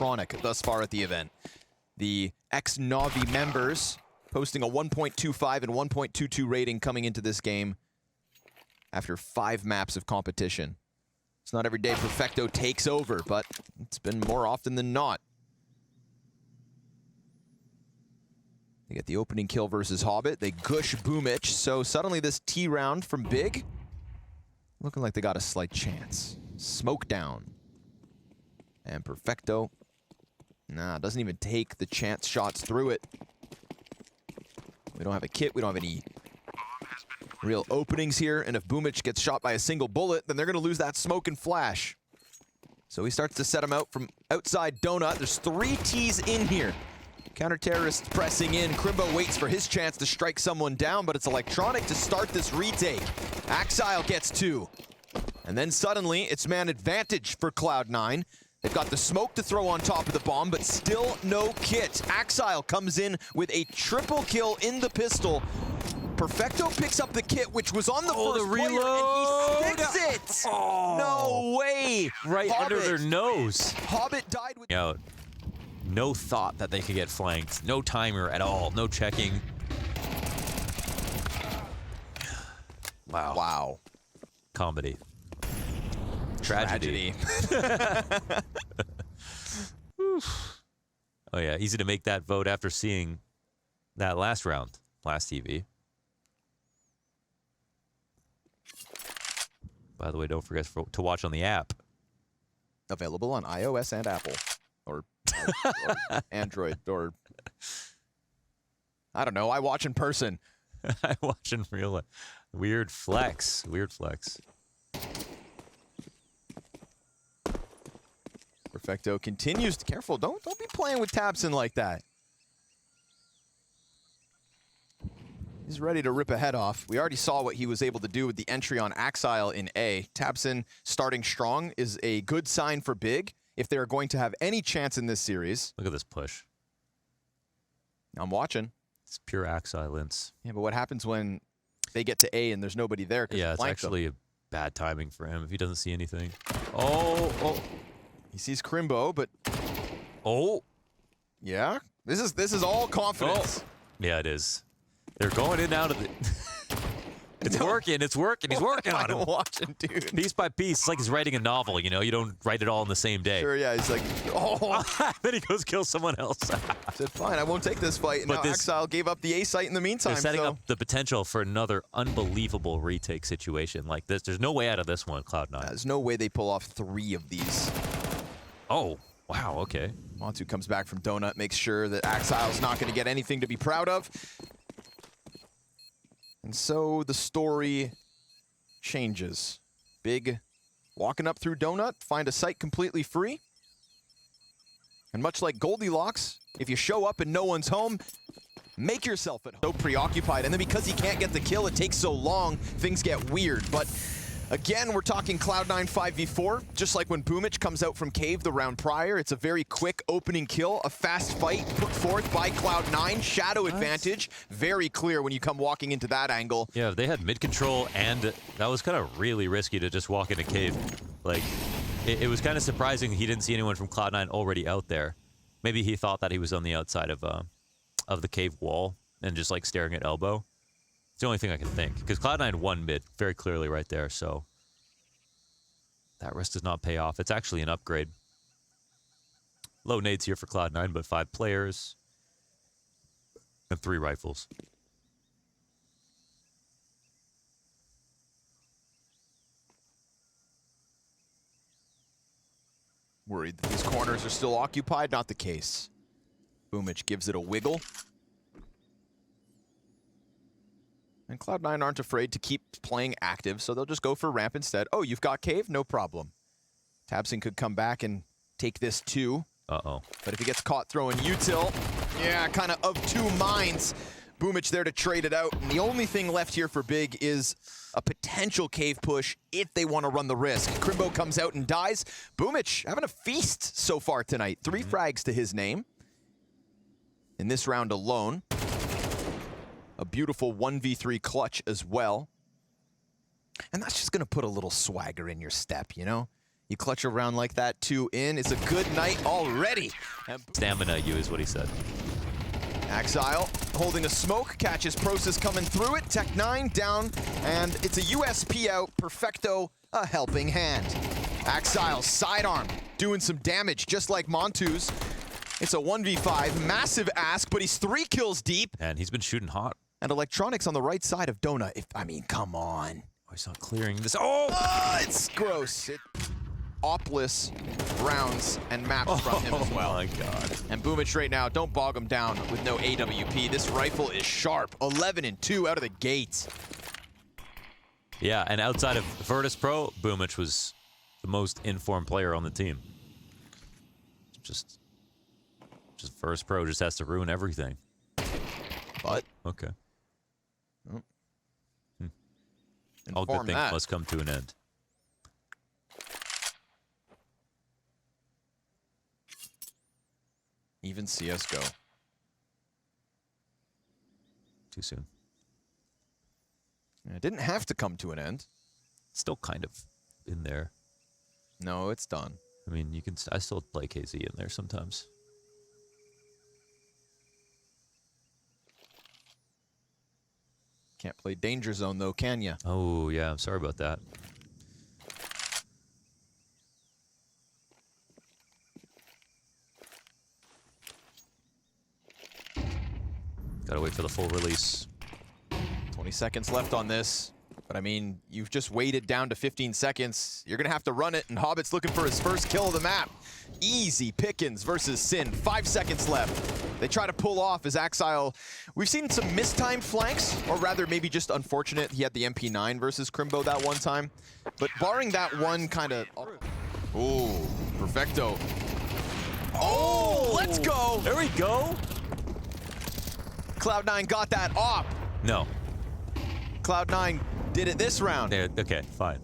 electronic thus far at the event. The ex-Navi members posting a 1.25 and 1.22 rating coming into this game after 5 maps of competition. It's not every day Perfecto takes over, but it's been more often than not. They get the opening kill versus Hobbit. They gush Boomich. So suddenly this T round from Big, looking like they got a slight chance. Smoke down. And Perfecto, doesn't even take the chance shots through it. We don't have a kit. We don't have any real openings here. And if Boomich gets shot by a single bullet, then they're going to lose that smoke and flash. So he starts to set him out from outside Donut. There's 3 Ts in here. Counter-terrorists pressing in. Crimbo waits for his chance to strike someone down, but it's electronic to start this retake. Axile gets 2. And then suddenly, it's man advantage for Cloud9. They've got the smoke to throw on top of the bomb, but still no kit. Axile comes in with a triple kill in the pistol. Perfecto picks up the kit, which was on the first player, and he sticks it! No way! Right Hobbit, under their nose. Hobbit died with... Out. No thought that they could get flanked. No timer at all. No checking. Wow. Wow. Comedy. Tragedy. Oh yeah, easy to make that vote after seeing that last round, last TV. By the way, don't forget to watch on the app. Available on iOS and Apple. Or Android, or... I don't know, I watch in person. I watch in real life. Weird flex. Weird flex. Perfecto continues to... Careful, don't be playing with tabseN like that. He's ready to rip a head off. We already saw what he was able to do with the entry on Axile in A. tabseN starting strong is a good sign for Big if they're going to have any chance in this series. Look at this push. I'm watching. It's pure Axile ENCE. Yeah, but what happens when they get to A and there's nobody there? Yeah, it's actually a bad timing for him if he doesn't see anything. Oh. He sees Crimbo, but... Oh. Yeah, this is all confidence. Oh. Yeah, it is. They're going in and out of the... It's working, he's working on him. I'm watching, dude. Piece by piece, it's like he's writing a novel, you know? You don't write it all in the same day. Sure, yeah, he's like, oh. Then he goes kill someone else. Said, fine, I won't take this fight. And now Axile gave up the A site in the meantime. They're setting up the potential for another unbelievable retake situation like this. There's no way out of this one, Cloud9. There's no way they pull off 3 of these. Oh, wow, okay. MOUZ comes back from Donut, makes sure that Axile's not going to get anything to be proud of. And so the story changes. Big walking up through Donut, find a site completely free. And much like Goldilocks, if you show up and no one's home, make yourself at home. So preoccupied, and then because he can't get the kill, it takes so long, things get weird. But again, we're talking Cloud9 5v4, just like when Boomich comes out from Cave the round prior. It's a very quick opening kill, a fast fight put forth by Cloud9, shadow advantage, very clear when you come walking into that angle. Yeah, they had mid control, and that was kind of really risky to just walk into Cave. Like, it was kind of surprising he didn't see anyone from Cloud9 already out there. Maybe he thought that he was on the outside of the Cave wall and just like staring at elbow. It's the only thing I can think, because Cloud9 won mid very clearly right there, so that risk does not pay off. It's actually an upgrade. Low nades here for Cloud9, but 5 players and 3 rifles. Worried that these corners are still occupied? Not the case. Boomich gives it a wiggle. And Cloud9 aren't afraid to keep playing active, so they'll just go for ramp instead. Oh, you've got Cave? No problem. tabseN could come back and take this too. Uh-oh. But if he gets caught throwing util, yeah, kind of 2 minds. Boomich there to trade it out. And the only thing left here for Big is a potential Cave push if they want to run the risk. Crimbo comes out and dies. Boomich having a feast so far tonight. 3 frags to his name in this round alone. A beautiful 1v3 clutch as well. And that's just going to put a little swagger in your step, you know? You clutch a round like that, 2 in. It's a good night already. And Stamina you is what he said. Exile holding a smoke, catches Process coming through it. Tech9 down, and it's a USP out. Perfecto, a helping hand. Exile sidearm, doing some damage just like Montu's. It's a 1v5, massive ask, but he's 3 kills deep. And he's been shooting hot. And Electronics on the right side of Donut. I mean, come on. Oh, he's not clearing this. Oh! It's gross. Opless rounds and maps from him as well. Oh my god. And Boomich right now, don't bog him down with no AWP. This rifle is sharp. 11 and 2 out of the gate. Yeah, and outside of Virtus Pro, Boomich was the most informed player on the team. Just Virtus Pro just has to ruin everything. But Okay. inform All good things that. must come to an end. Even CSGO. Too soon. It didn't have to come to an end. Still kind of in there. No, it's done. I mean, you can. I still play KZ in there sometimes. Can't play Danger Zone though, can ya? Oh yeah, I'm sorry about that. Gotta wait for the full release. 20 seconds left on this. But I mean, you've just waited down to 15 seconds. You're gonna have to run it, and Hobbit's looking for his first kill of the map. Easy pickings versus Sin. 5 seconds left. They try to pull off as Exile. We've seen some mistimed flanks, or rather maybe just unfortunate. He had the MP9 versus Crimbo that one time. But barring that one kind of... Ooh, Perfecto. Oh, let's go! There we go! Cloud9 got that op. No. Cloud9 did it this round. There, okay, fine.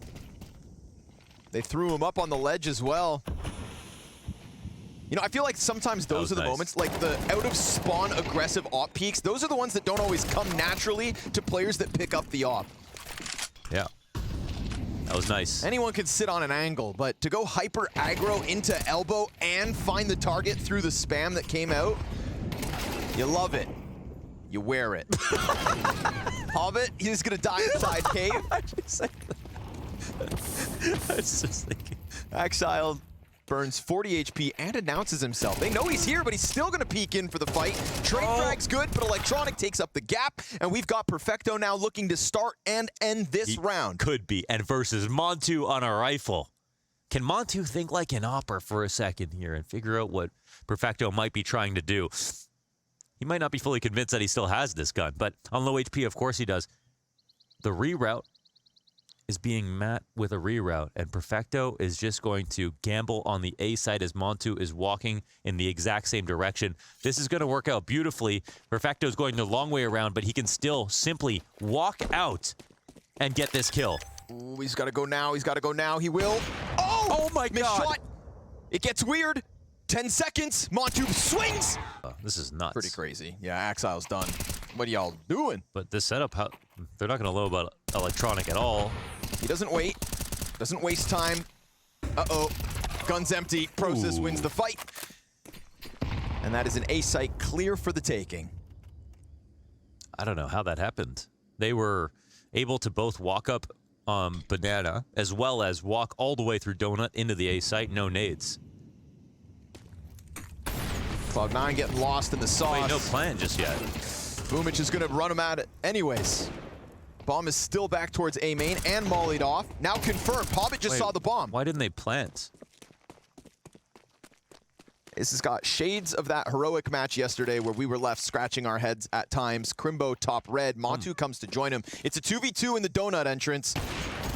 They threw him up on the ledge as well. You know, I feel like sometimes those are the moments, like the out-of-spawn aggressive op peaks, those are the ones that don't always come naturally to players that pick up the op. Yeah. That was nice. Anyone can sit on an angle, but to go hyper aggro into elbow and find the target through the spam that came out, you love it. You wear it. Hobbit, he's gonna die inside cave. I was just thinking. Exile burns 40 HP and announces himself. They know he's here, but he's still gonna peek in for the fight. Trade frag's good, but Electronic takes up the gap, and we've got Perfecto now looking to start and end this round. Could be, and versus Montu on a rifle. Can Montu think like an opper for a second here and figure out what Perfecto might be trying to do? He might not be fully convinced that he still has this gun, but on low HP, of course he does. The reroute is being met with a reroute, and Perfecto is just going to gamble on the A side as Montu is walking in the exact same direction. This is going to work out beautifully. Perfecto is going the long way around, but he can still simply walk out and get this kill. Ooh, he's got to go now. He's got to go now. He will. Oh my God. Shot. It gets weird. 10 seconds. Montu swings. This is nuts. Pretty crazy. Yeah, Exile's done. What are y'all doing? But this setup, they're not going to know about Electronic at all. He doesn't wait. Doesn't waste time. Uh-oh. Gun's empty. Process wins the fight. And that is an A site clear for the taking. I don't know how that happened. They were able to both walk up Banana as well as walk all the way through Donut into the A site. No nades. Cloud9 getting lost in the sauce. Wait, no plan just yet. Boomich is going to run him at it anyways. Bomb is still back towards A main and mollied off. Now confirmed. Hobbit just saw the bomb. Why didn't they plant? This has got shades of that heroic match yesterday where we were left scratching our heads at times. Crimbo top red. Montu comes to join him. It's a 2v2 in the donut entrance.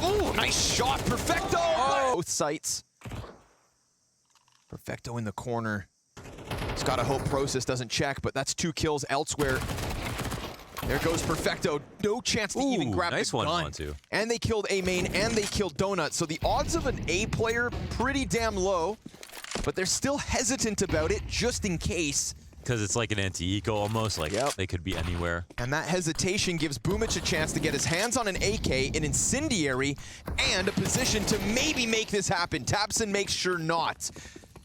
Ooh, nice shot. Perfecto! Both sites. Perfecto in the corner. He's got to hope Process doesn't check, but that's 2 kills elsewhere. There goes Perfecto. No chance to even grab nice the gun. One, Montu. And they killed A main and they killed Donut. So the odds of an A player pretty damn low, but they're still hesitant about it just in case. Because it's like an anti-eco almost, like they could be anywhere. And that hesitation gives Boomich a chance to get his hands on an AK, an incendiary, and a position to maybe make this happen. tabseN makes sure not.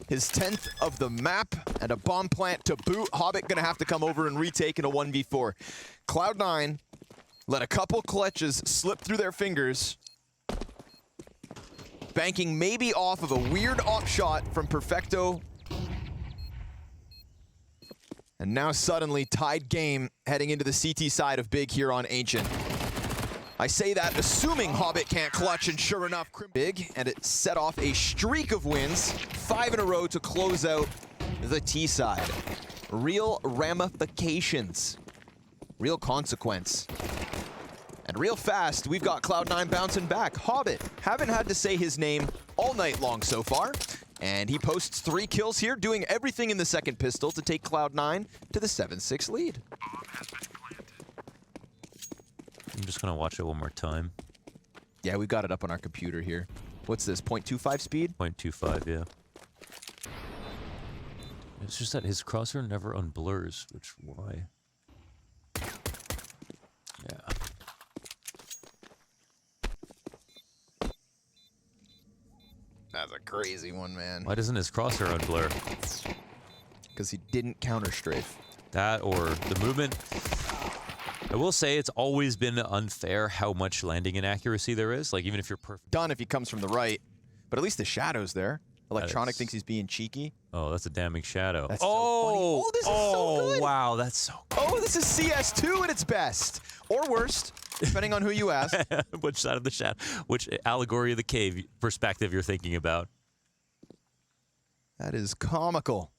His 10th of the map and a bomb plant to boot. Hobbit gonna have to come over and retake in a 1v4. Cloud9 let a couple clutches slip through their fingers, banking maybe off of a weird op shot from Perfecto. And now suddenly tied game heading into the CT side of Big here on Ancient. I say that assuming Hobbit can't clutch, and sure enough, Big, and it set off a streak of wins, 5 in a row to close out the T side. Real ramifications, real consequence. And real fast, we've got Cloud9 bouncing back. Hobbit, haven't had to say his name all night long so far. And he posts 3 kills here, doing everything in the second pistol to take Cloud9 to the 7-6 lead. I'm just gonna watch it one more time. Yeah, we've got it up on our computer here. What's this, 0.25 speed? 0.25, yeah. It's just that his crosshair never unblurs, which why? Yeah. That's a crazy one, man. Why doesn't his crosshair unblur? Because he didn't counter strafe. That or the movement. I will say it's always been unfair how much landing inaccuracy there is. Like, even if you're perfect. Done if he comes from the right. But at least the shadow's there. Electronic thinks he's being cheeky. Oh, that's a damning shadow. That's so funny. Oh, this is so good. Wow, that's so good. Oh, this is CS2 at its best. Or worst, depending on who you ask. Which side of the shadow, which allegory of the cave perspective you're thinking about. That is comical.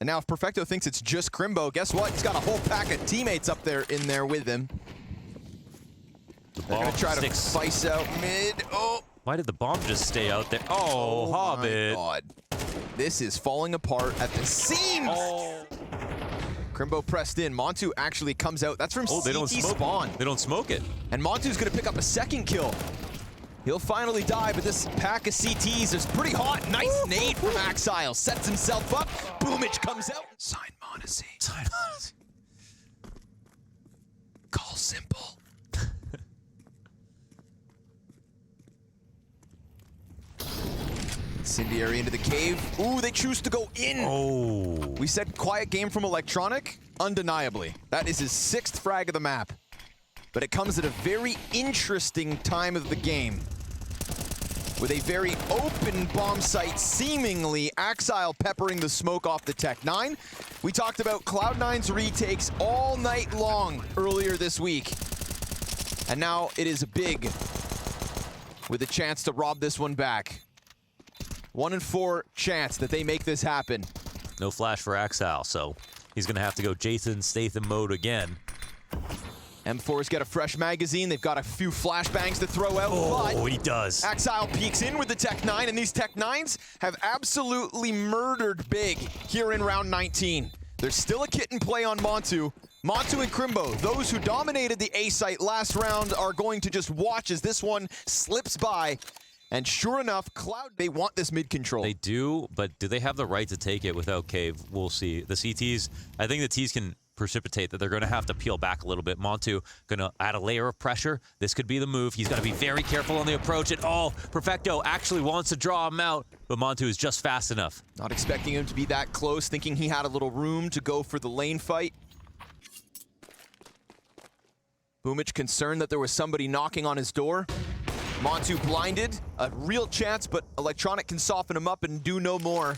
And now if Perfecto thinks it's just Crimbo, guess what? He's got a whole pack of teammates up there in there with him. They're gonna try to spice out mid. Oh. Why did the bomb just stay out there? Oh, Hobbit. My God. This is falling apart at the seams. Oh. Crimbo pressed in. Montu actually comes out. That's from they don't CT smoke spawn. They don't smoke it. And Montu's gonna pick up a second kill. He'll finally die, but this pack of CTs is pretty hot. Nice nade from Axile. Sets himself up. Boomich comes out. Sign Monacy. Sign Monacy. Call simple. Incendiary into the cave. Ooh, they choose to go in. Oh. We said quiet game from Electronic. Undeniably. That is his 6th frag of the map. But it comes at a very interesting time of the game. With a very open bomb site, seemingly Axile peppering the smoke off the Tech-9. We talked about Cloud9's retakes all night long earlier this week. And now it is Big with a chance to rob this one back. 1 in 4 chance that they make this happen. No flash for Axile, so he's gonna have to go Jason Statham mode again. M4's got a fresh magazine. They've got a few flashbangs to throw out. Oh, he does. Axile peeks in with the Tech-9, and these Tech-9s have absolutely murdered Big here in round 19. There's still a kit in play on Montu. Montu and Crimbo, those who dominated the A site last round, are going to just watch as this one slips by. And sure enough, Cloud, they want this mid control. They do, but do they have the right to take it without Cave? We'll see. The CTs, I think the Ts can precipitate that they're going to have to peel back a little bit. Montu going to add a layer of pressure. This could be the move. He's going to be very careful on the approach. And oh, Perfecto actually wants to draw him out, but Montu is just fast enough. Not expecting him to be that close, thinking he had a little room to go for the lane fight. Boomich concerned that there was somebody knocking on his door. Montu blinded, a real chance, but Electronic can soften him up and do no more.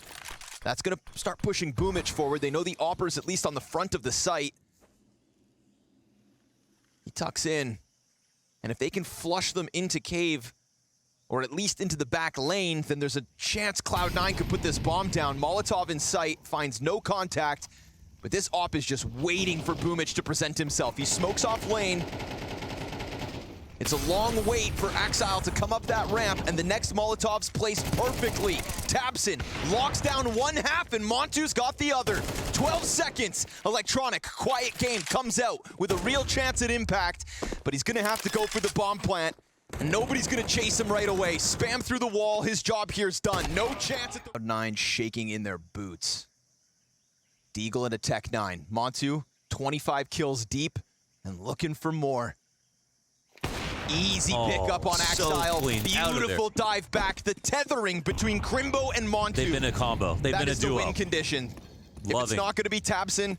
That's gonna start pushing Boomich forward. They know the Opper's at least on the front of the site. He tucks in, and if they can flush them into cave, or at least into the back lane, then there's a chance Cloud9 could put this bomb down. Molotov in sight, finds no contact, but this Op is just waiting for Boomich to present himself. He smokes off lane. It's a long wait for Axile to come up that ramp, and the next Molotov's placed perfectly. tabseN locks down one half, and Montu's got the other. 12 seconds. Electronic, quiet game, comes out with a real chance at impact, but he's gonna have to go for the bomb plant, and nobody's gonna chase him right away. Spam through the wall, his job here's done. No chance at the... Cloud9 shaking in their boots. Deagle into Tech9. Montu, 25 kills deep and looking for more. Easy pickup on Axile. Beautiful dive back. The tethering between Crimbo and Montu. They've been a combo. They've been a duo. That is the win condition. If it's not going to be tabseN,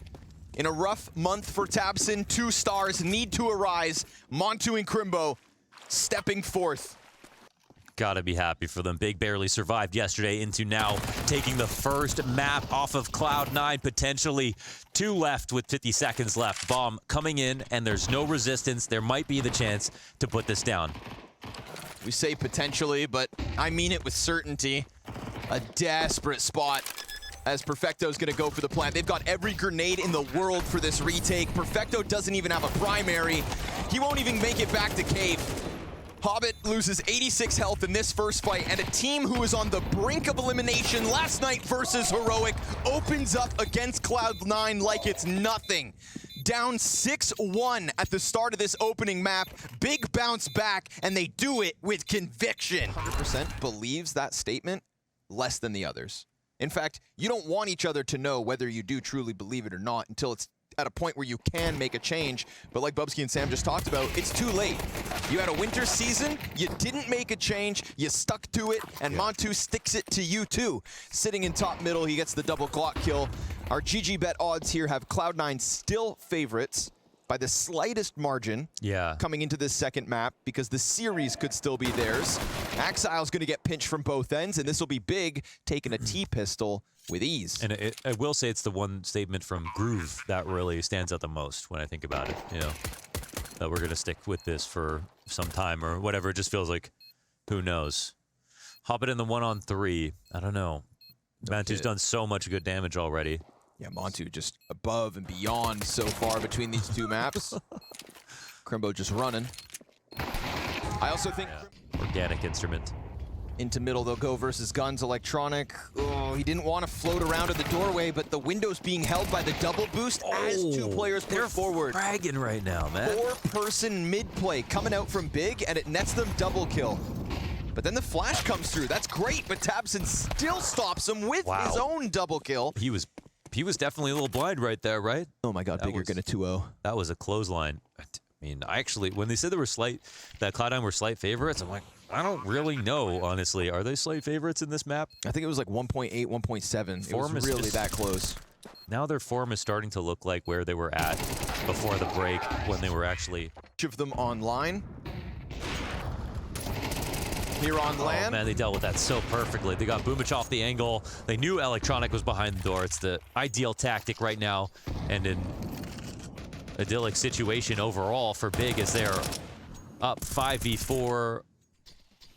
in a rough month for tabseN, 2 stars need to arise. Montu and Crimbo stepping forth. Gotta be happy for them. Big barely survived yesterday into now taking the first map off of Cloud9, potentially 2 left with 50 seconds left. Bomb coming in, and there's no resistance. There might be the chance to put this down. We say potentially, but I mean it with certainty. A desperate spot as Perfecto's gonna go for the plant. They've got every grenade in the world for this retake. Perfecto doesn't even have a primary. He won't even make it back to cave. Hobbit loses 86 health in this first fight, and a team who is on the brink of elimination last night versus Heroic opens up against Cloud9 like it's nothing. Down 6-1 at the start of this opening map. Big bounce back, and they do it with conviction. 100% believes that statement less than the others. In fact, you don't want each other to know whether you do truly believe it or not until it's at a point where you can make a change. But like Bubsky and Sam just talked about, it's too late. You had a winter season, you didn't make a change, you stuck to it, and Montu sticks it to you too. Sitting in top middle, he gets the double Glock kill. Our GG bet odds here have Cloud9 still favorites by the slightest margin coming into this second map, because the series could still be theirs. Axile's gonna get pinched from both ends, and this will be Big taking a T-pistol with ease. And I will say it's the one statement from Groove that really stands out the most when I think about it, you know, that we're gonna stick with this for some time or whatever. It just feels like, who knows? Hop it in the 1-on-3. I don't know. Mantu's done so much good damage already. Yeah, Montu just above and beyond so far between these 2 maps. Crimbo just running. I also think organic instrument. Into middle, they'll go versus Guns Electronic. Oh, he didn't want to float around at the doorway, but the window's being held by the double boost as 2 players push forward. They're fragging right now, man. 4-person mid play coming out from Big, and it nets them double kill. But then the flash comes through. That's great, but tabseN still stops him with his own double kill. He was definitely a little blind right there, right? Oh my god, Big are gonna 2-0. That was a clothesline. I mean, I actually, when they said that Cloud9 were slight favorites, I'm like, I don't really know, honestly. Are they slight favorites in this map? I think it was like 1.8, 1.7. It was really that close. Now their form is starting to look like where they were at before the break, when they were actually... Each of them online. Here on land. Oh man, they dealt with that so perfectly. They got Boomich off the angle. They knew Electronic was behind the door. It's the ideal tactic right now, and an idyllic situation overall for Big as they're up 5v4,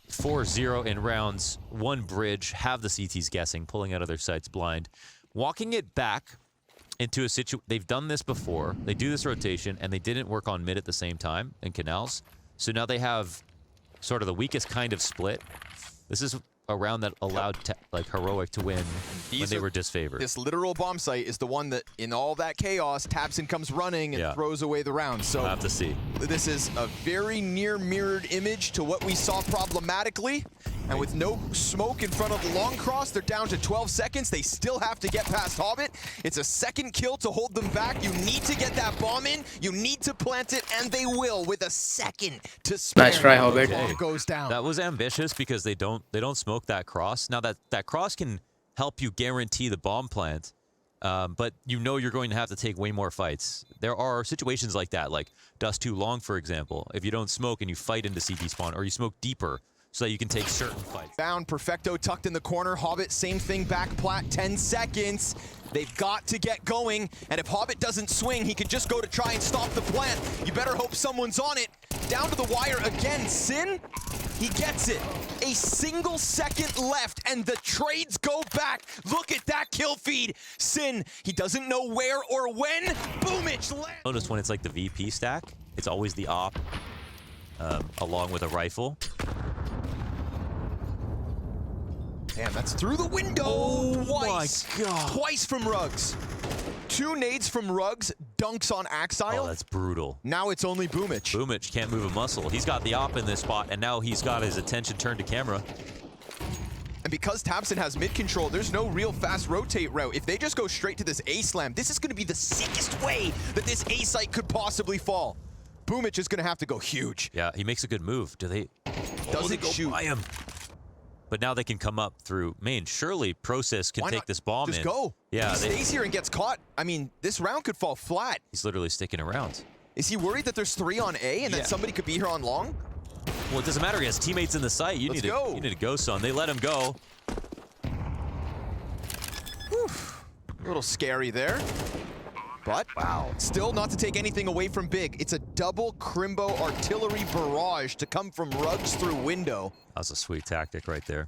4-0 in rounds, 1 bridge, have the CTs guessing, pulling out of their sights blind. Walking it back into a situation, they've done this before. They do this rotation, and they didn't work on mid at the same time in canals. So now they have sort of the weakest kind of split. This is a round that allowed like Heroic to win when they were disfavored. This literal bomb site is the one that, in all that chaos, tabseN comes running and throws away the round. So we'll have to see. This is a very near mirrored image to what we saw problematically. And with no smoke in front of the long cross, they're down to 12 seconds. They still have to get past Hobbit. It's a second kill to hold them back. You need to get that bomb in. You need to plant it, and they will with a second to spare. Nice try, Hobbit. Bomb goes down. That was ambitious because they don't smoke that cross. Now that cross can help you guarantee the bomb plant, but you know you're going to have to take way more fights. There are situations like that, like Dust Too Long, for example. If you don't smoke and you fight into CT spawn, or you smoke deeper, so that you can take certain fights. Down, Perfecto tucked in the corner. Hobbit, same thing, back plat, 10 seconds. They've got to get going, and if Hobbit doesn't swing, he can just go to try and stop the plant. You better hope someone's on it. Down to the wire again, Sin, he gets it. A single second left, and the trades go back. Look at that kill feed. Sin, he doesn't know where or when. Boomich lands. Notice when it's like the VP stack, it's always the op along with a rifle. Damn, that's through the window. Oh Twice. My God. Twice from Rugs. 2 nades from Rugs, dunks on Axile. Oh, that's brutal. Now it's only Boomich. Boomich can't move a muscle. He's got the op in this spot, and now he's got his attention turned to camera. And because tabseN has mid control, there's no real fast rotate route. If they just go straight to this A slam, this is going to be the sickest way that this A site could possibly fall. Boomich is going to have to go huge. Yeah, he makes a good move. Do they? Doesn't go shoot. By him. But now they can come up through main. Surely Process can take this bomb in. Just go. Yeah, if he stays here and gets caught, I mean, this round could fall flat. He's literally sticking around. Is he worried that there's 3 on A and that somebody could be here on long? Well, it doesn't matter. He has teammates in the site. You need to go, son. They let him go. Whew. A little scary there. But, wow, still not to take anything away from Big. It's a double Crimbo artillery barrage to come from rugs through window. That was a sweet tactic right there.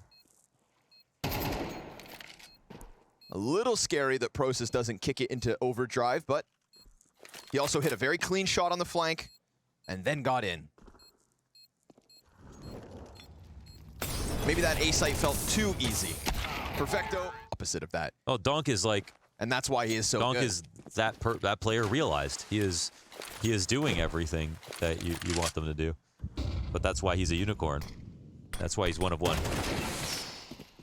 A little scary that Process doesn't kick it into overdrive, but he also hit a very clean shot on the flank and then got in. Maybe that A site felt too easy. Perfecto, opposite of that. Oh, Donk is like... And that's why he is so Donk good. is that player realized. He is doing everything that you want them to do. But that's why he's a unicorn. That's why he's one of one.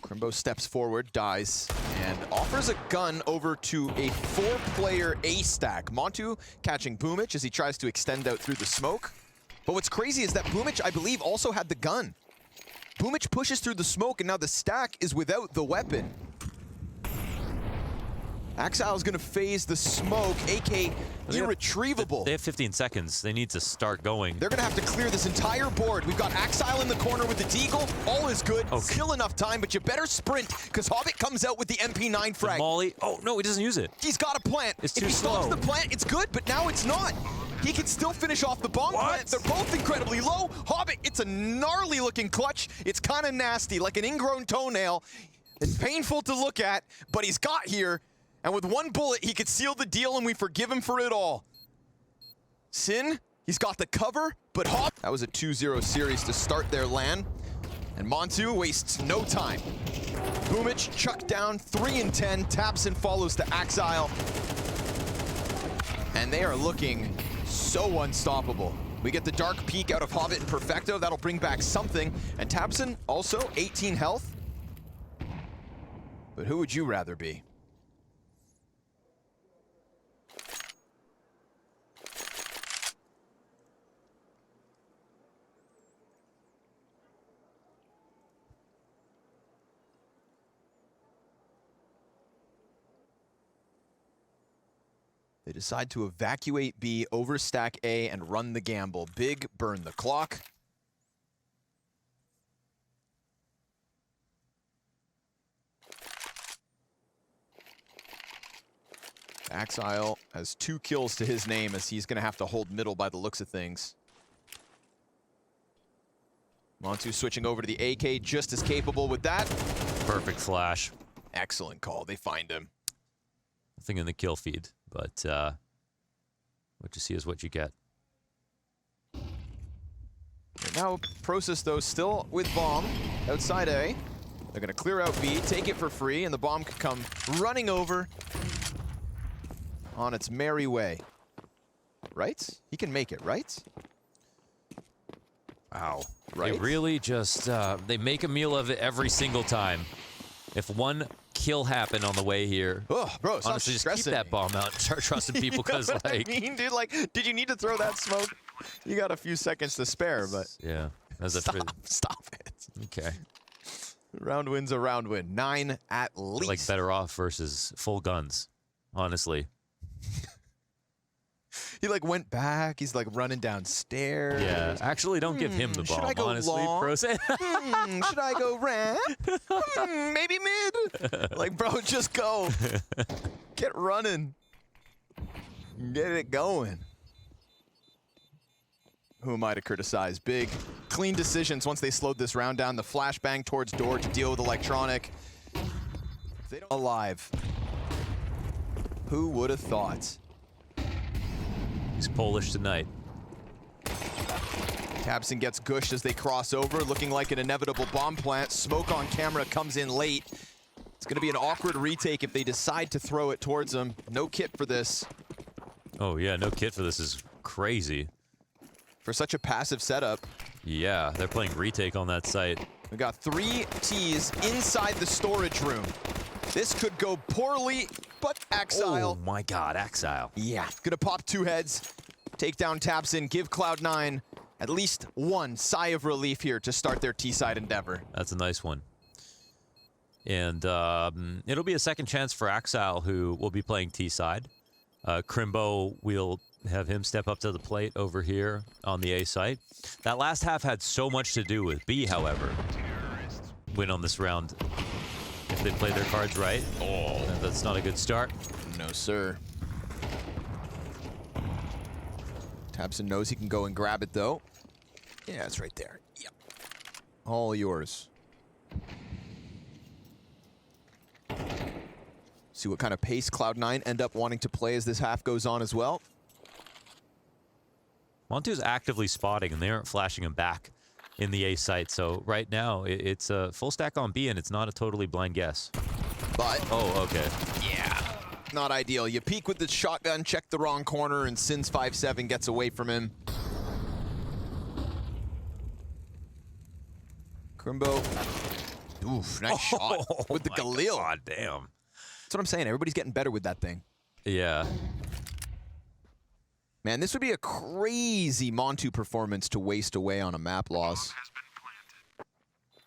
Crimbo steps forward, dies, and offers a gun over to a 4-player A stack. Montu catching Boomich as he tries to extend out through the smoke. But what's crazy is that Boomich, I believe, also had the gun. Boomich pushes through the smoke, and now the stack is without the weapon. Axile's gonna phase the smoke, AK irretrievable. They have 15 seconds. They need to start going. They're gonna have to clear this entire board. We've got Axile in the corner with the deagle. All is good. Okay. Still enough time, but you better sprint, because Hobbit comes out with the MP9 frag. Molly. Oh, no, he doesn't use it. He's got a plant. It's if too he slow. stops the plant, it's good, but now it's not. He can still finish off the bomb plant. They're both incredibly low. Hobbit, it's a gnarly looking clutch. It's kind of nasty, like an ingrown toenail. It's painful to look at, but he's got here. And with one bullet, he could seal the deal, and we forgive him for it all. Sin, he's got the cover, but Hobbit. That was a 2-0 series to start their LAN. And Montu wastes no time. Boomich chucked down 3 and 10. tabseN follows to Axile. And they are looking so unstoppable. We get the dark peek out of Hobbit and Perfecto. That'll bring back something. And tabseN also 18 health. But who would you rather be? They decide to evacuate B, overstack A, and run the gamble. Big burn the clock. Axile has 2 kills to his name as he's going to have to hold middle by the looks of things. Montu switching over to the AK, just as capable with that. Perfect flash. Excellent call. They find him. Nothing in the kill feed, but what you see is what you get. And now Process, though, still with bomb outside A. They're going to clear out B, take it for free, and the bomb could come running over on its merry way. Right? He can make it, right? Wow. Right? They really just, they make a meal of it every single time. If one kill happened on the way here, oh, bro, honestly, just keep that bomb out and start trusting people, because, you know like... I mean, dude, like, did you need to throw that smoke? You got a few seconds to spare, but... Yeah. Stop it. Okay. Round win's a round win. 9 at least. Like, better off versus full guns, honestly. He like went back. He's like running downstairs. Yeah, actually, don't give him the bomb. Should I go honestly, long? Process. Should I go ramp? Maybe mid. Like, bro, just go. Get running. Get it going. Who am I to criticize? Big, clean decisions once they slowed this round down. The flashbang towards door to deal with electronic. They don't alive. Who would have thought? He's Polish tonight. tabseN gets gushed as they cross over, looking like an inevitable bomb plant. Smoke on camera comes in late. It's going to be an awkward retake if they decide to throw it towards him. No kit for this. Oh, yeah, no kit for this is crazy. For such a passive setup. Yeah, they're playing retake on that site. We got 3 Ts inside the storage room. This could go poorly, but Exile. Oh my god, Exile. Yeah, gonna pop 2 heads. Take down tabseN, give Cloud9 at least one sigh of relief here to start their T-side endeavor. That's a nice one. And it'll be a second chance for Exile, who will be playing T-side. Crimbo, we'll have him step up to the plate over here on the A site. That last half had so much to do with B, however. Win on this round if they play their cards right. Oh, that's not a good start. No, sir. tabseN knows he can go and grab it, though. Yeah, it's right there. Yep. All yours. See what kind of pace Cloud9 end up wanting to play as this half goes on as well. Montu's actively spotting, and they aren't flashing him back in the A site. So right now, it's a full stack on B, and it's not a totally blind guess. But... oh, okay. Yeah. Not ideal. You peek with the shotgun, check the wrong corner, and Sin's 5-7 gets away from him. Crimbo. Oof, nice shot with the Galil. God damn. That's what I'm saying. Everybody's getting better with that thing. Yeah. Man, this would be a crazy Montu performance to waste away on a map loss.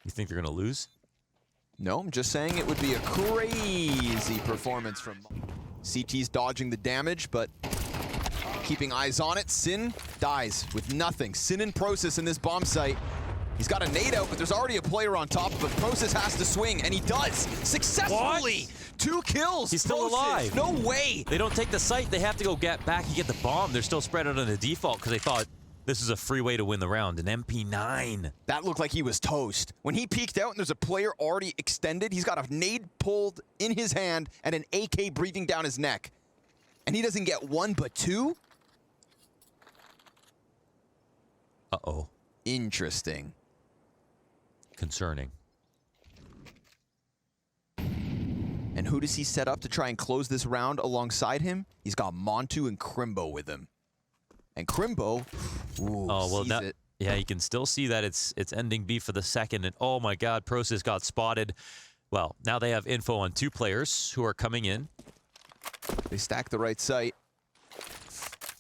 You think they're going to lose? No, I'm just saying it would be a crazy performance from... CT's dodging the damage, but keeping eyes on it. Sin dies with nothing. Sin and Process in this bomb site. He's got a nade out, but there's already a player on top, but Process has to swing, and he does successfully. What? 2 kills. He's still alive. No way. They don't take the site. They have to go get back and get the bomb. They're still spread out on the default because they thought this is a free way to win the round. An MP9. That looked like he was toast. When he peeked out and there's a player already extended, he's got a nade pulled in his hand and an AK breathing down his neck. And he doesn't get 1 but 2? Uh-oh. Interesting. Concerning. And who does he set up to try and close this round alongside him? He's got Montu and Crimbo with him. And Crimbo, sees it. Yeah, you can still see that it's ending B for the second. And oh my god, Process got spotted. Well, now they have info on 2 players who are coming in. They stack the right site.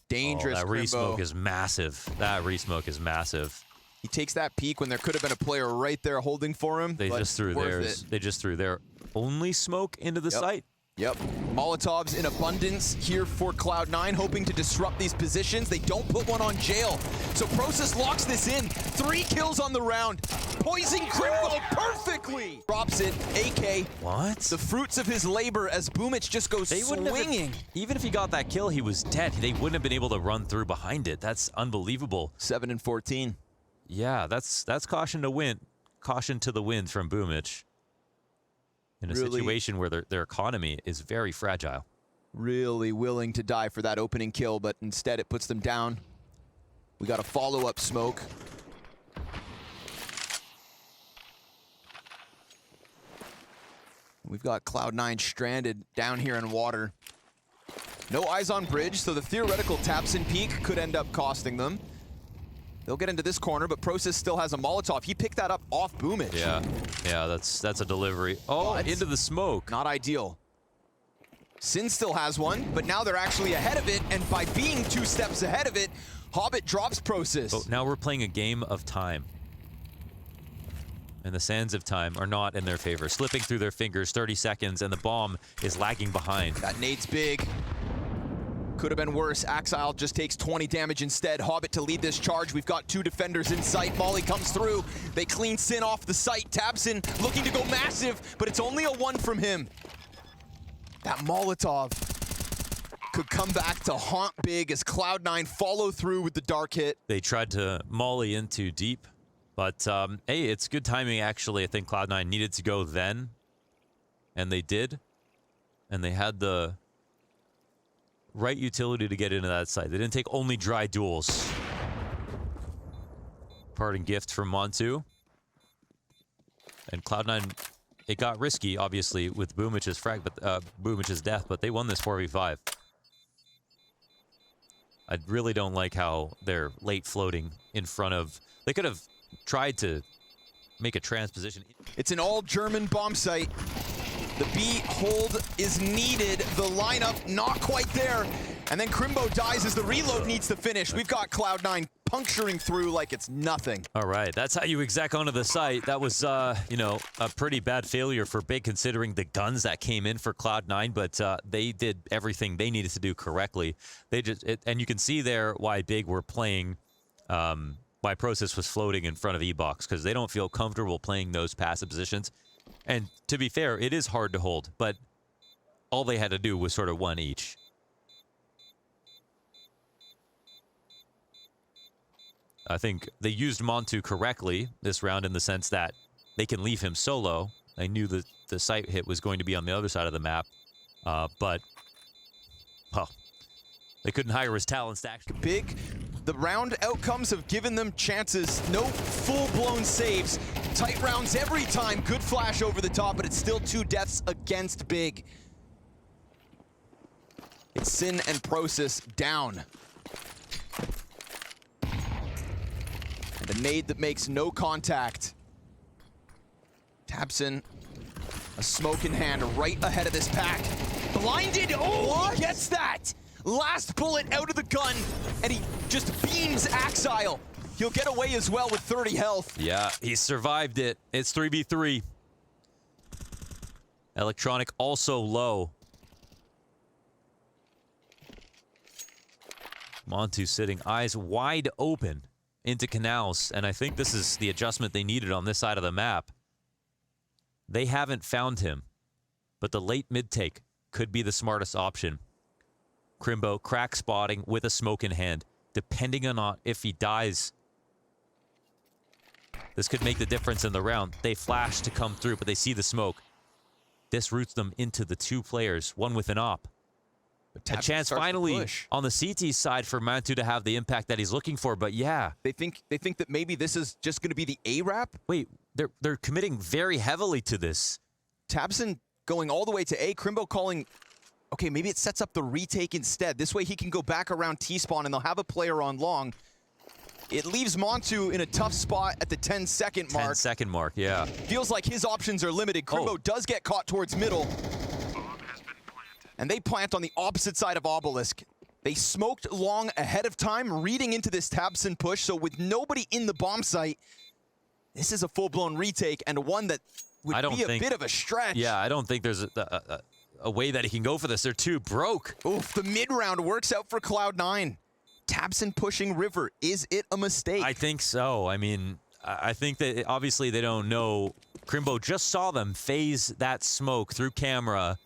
Dangerous, that Crimbo. resmoke is massive. That resmoke is massive. He takes that peek when there could have been a player right there holding for him. They just threw theirs. They just threw their only smoke into the site. Yep. Molotovs in abundance here for Cloud9, hoping to disrupt these positions. They don't put one on jail. So Process locks this in. 3 kills on the round. Poison Crimbo perfectly. Drops it. AK. What? The fruits of his labor as boomich just goes swinging. Even if he got that kill, he was dead. They wouldn't have been able to run through behind it. That's unbelievable. 7 and 14. Yeah, that's caution to win. Caution to the wind from boomich. In a situation where their economy is very fragile. Really willing to die for that opening kill, but instead it puts them down. We got a follow-up smoke. We've got Cloud9 stranded down here in water. No eyes on bridge, so the theoretical tabseN peek could end up costing them. They'll get into this corner, but Process still has a Molotov. He picked that up off boomich. Yeah, that's a delivery. Oh, but into the smoke. Not ideal. Sin still has one, but now they're actually ahead of it, and by being 2 steps ahead of it, Hobbit drops Process. But now we're playing a game of time. And the sands of time are not in their favor. Slipping through their fingers, 30 seconds, and the bomb is lagging behind. That nade's big. Could have been worse. Exile just takes 20 damage instead. Hobbit to lead this charge. We've got 2 defenders in sight. Molly comes through. They clean Sin off the site. tabseN looking to go massive, but it's only a 1 from him. That Molotov could come back to haunt big as Cloud9 follow through with the dark hit. They tried to molly in too deep, but hey, it's good timing actually. I think Cloud9 needed to go then, and they did, and they had the right utility to get into that site. They didn't take only dry duels. Parting gift from Montu. And Cloud9, it got risky, obviously, with boomich's boomich's death, but they won this 4v5. I really don't like how they're late floating in front of... They could have tried to make a transposition. It's an all-German bomb site. The B hold is needed. The lineup not quite there. And then Crimbo dies as the reload needs to finish. We've got Cloud9 puncturing through like it's nothing. All right, that's how you exec onto the site. That was, you know, a pretty bad failure for Big considering the guns that came in for Cloud9, but they did everything they needed to do correctly. They just, and you can see there why Big were playing, why Process was floating in front of E-Box, because they don't feel comfortable playing those passive positions. And to be fair, it is hard to hold, but all they had to do was sort of one each. I think they used Montu correctly this round in the sense that they can leave him solo. They knew that the site hit was going to be on the other side of the map, but, well, they couldn't hire his talents to actually... Big, the round outcomes have given them chances. No full-blown saves. Tight rounds every time. Good flash over the top, but it's still 2 deaths against Big. It's Sin and Process down. And the nade that makes no contact. tabseN, a smoke in hand right ahead of this pack. Blinded, oh, what? He gets that! Last bullet out of the gun, and he just beams Axile. He'll get away as well with 30 health. Yeah, he survived it. It's 3v3. Electronic also low. Montu sitting eyes wide open into canals, and I think this is the adjustment they needed on this side of the map. They haven't found him, but the late mid-take could be the smartest option. Crimbo crack spotting with a smoke in hand. Depending on if he dies, this could make the difference in the round. They flash to come through, but they see the smoke. This routes them into the 2 players, one with an op. A chance finally on the CT side for Montu to have the impact that he's looking for, but yeah. They think that maybe this is just going to be the A-Wrap? Wait, they're committing very heavily to this. tabseN going all the way to A, Crimbo calling, okay, maybe it sets up the retake instead. This way he can go back around T-spawn and they'll have a player on long. It leaves Montu in a tough spot at the 10-second mark. 10-second mark, yeah. Feels like his options are limited. Crimbo does get caught towards middle. And they plant on the opposite side of Obelisk. They smoked long ahead of time, reading into this tabseN push, so with nobody in the bomb site, this is a full-blown retake, and one that would be a bit of a stretch. Yeah, I don't think there's a way that he can go for this. They're too broke. Oof, the mid-round works out for Cloud9. tabseN pushing River, is it a mistake? I think so. I mean, I think that obviously they don't know. Crimbo just saw them phase that smoke through camera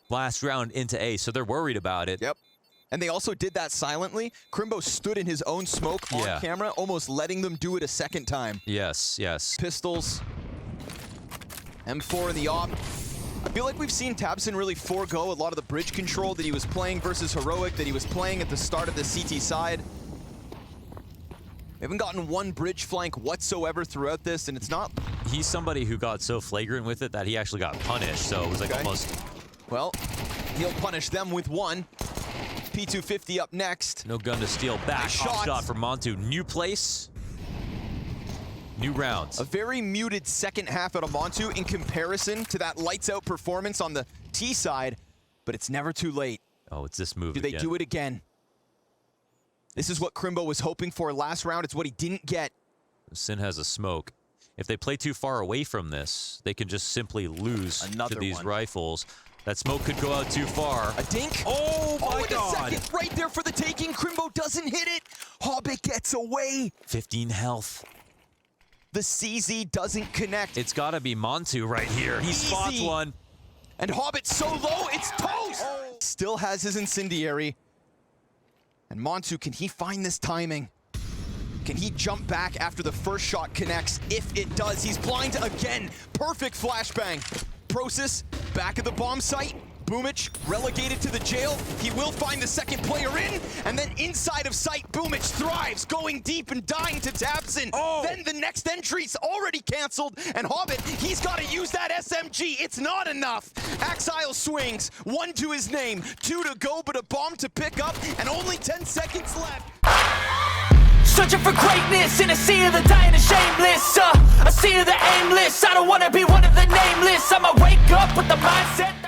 last round into A, so they're worried about it. Yep. And they also did that silently. Crimbo stood in his own smoke on camera, almost letting them do it a second time. Yes, yes. Pistols. M4 in the op. I feel like we've seen tabseN really forego a lot of the bridge control that he was playing versus Heroic, that he was playing at the start of the CT side. We haven't gotten one bridge flank whatsoever throughout this, and it's not... He's somebody who got so flagrant with it that he actually got punished, so it was like almost... Well, he'll punish them with one. P250 up next. No gun to steal back. Shot from Montu. New place. New rounds. A very muted second half out of Montu in comparison to that lights-out performance on the T side, but it's never too late. Oh, it's this move Do they do it again? This is what Crimbo was hoping for last round. It's what he didn't get. Sin has a smoke. If they play too far away from this, they can just simply lose to these rifles. That smoke could go out too far. A dink. Oh my God. A second, right there for the taking. Crimbo doesn't hit it. Hobbit gets away. 15 health. The CZ doesn't connect. It's got to be Montu right here. He spots one. And Hobbit so low, it's toast. Still has his incendiary. And Montu, can he find this timing? Can he jump back after the first shot connects? If it does, he's blind again. Perfect flashbang. Process, back at the bomb site. Boomich relegated to the jail. He will find the second player in, and then inside of sight, Boomich thrives, going deep and dying to tabseN. Then the next entry's already canceled, and Hobbit, he's got to use that SMG. It's not enough. Axile swings, 1 to his name, 2 to go, but a bomb to pick up, and only 10 seconds left. searching for greatness in a sea of the dying and shameless. A sea of the aimless. I don't wanna be one of the nameless. I'ma wake up with the mindset.